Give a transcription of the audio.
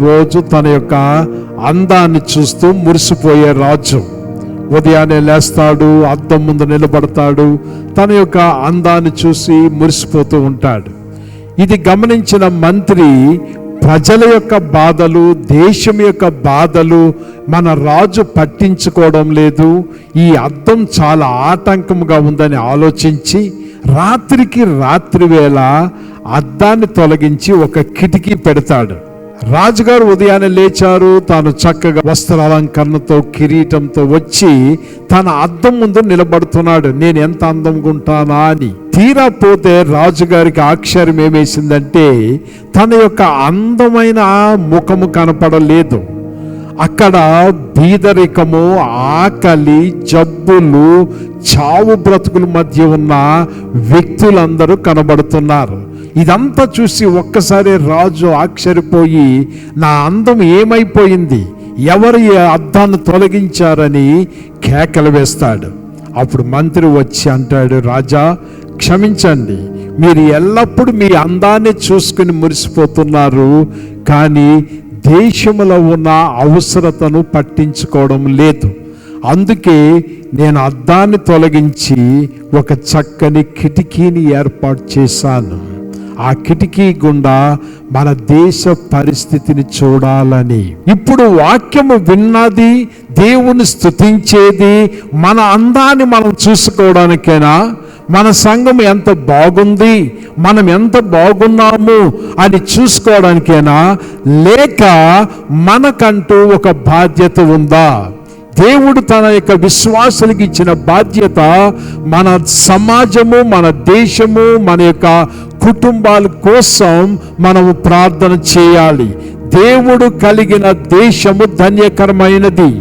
రోజు తన యొక్క అందాన్ని చూస్తూ మురిసిపోయే రాజు ఉదయాన్నే లేస్తాడు, అద్దం ముందు నిలబడతాడు, తన యొక్క అందాన్ని చూసి మురిసిపోతూ ఉంటాడు. ఇది గమనించిన మంత్రి ప్రజల యొక్క బాధలు, దేశం యొక్క బాధలు మన రాజు పట్టించుకోవడం లేదు, ఈ అద్దం చాలా ఆటంకంగా ఉందని ఆలోచించి రాత్రికి రాత్రి వేళ అద్దాన్ని తొలగించి ఒక కిటికీ పెడతాడు. రాజుగారు ఉదయాన్నే లేచారు, తాను చక్కగా వస్త్రాలంకరణతో కిరీటంతో వచ్చి తన అద్దం ముందు నిలబడుతున్నాడు, నేను ఎంత అందంగా ఉంటానా అని. తీరా పోతే రాజుగారికి ఆశ్చర్యం ఏమేసిందంటే తన యొక్క అందమైన ముఖము కనపడలేదు. అక్కడ బీదరికము, ఆకలి, జబ్బులు, చావు బ్రతుకుల మధ్య ఉన్న వ్యక్తులందరూ కనబడుతున్నారు. ఇదంతా చూసి ఒక్కసారి రాజు ఆశ్చర్యపోయి నా అందం ఏమైపోయింది, ఎవరు ఈ అద్దాన్ని తొలగించారని కేకలు వేస్తాడు. అప్పుడు మంత్రి వచ్చి అంటాడు, రాజా క్షమించండి, మీరు ఎల్లప్పుడూ మీ అందాన్ని చూసుకుని మురిసిపోతున్నారు, కానీ దేశంలో ఉన్న అవసరతను పట్టించుకోవడం లేదు. అందుకే నేను అద్దాన్ని తొలగించి ఒక చక్కని కిటికీని ఏర్పాటు చేశాను. ఆ కిటికీ గుండా మన దేశ పరిస్థితిని చూడాలని. ఇప్పుడు వాక్యము విన్నది, దేవుని స్తుతించేది మన అందాన్ని మనం చూసుకోవడానికేనా? మన సంఘం ఎంత బాగుంది, మనం ఎంత బాగున్నాము అని చూసుకోవడానికేనా? లేక మనకంటూ ఒక బాధ్యత ఉందా? దేవుడు తన యొక్క విశ్వాసులకు ఇచ్చిన బాధ్యత మన సమాజము, మన దేశము, మన యొక్క కుటుంబాల కోసం మనము ప్రార్థన చేయాలి. దేవుడు కలిగిన దేశము ధన్యకరమైనది.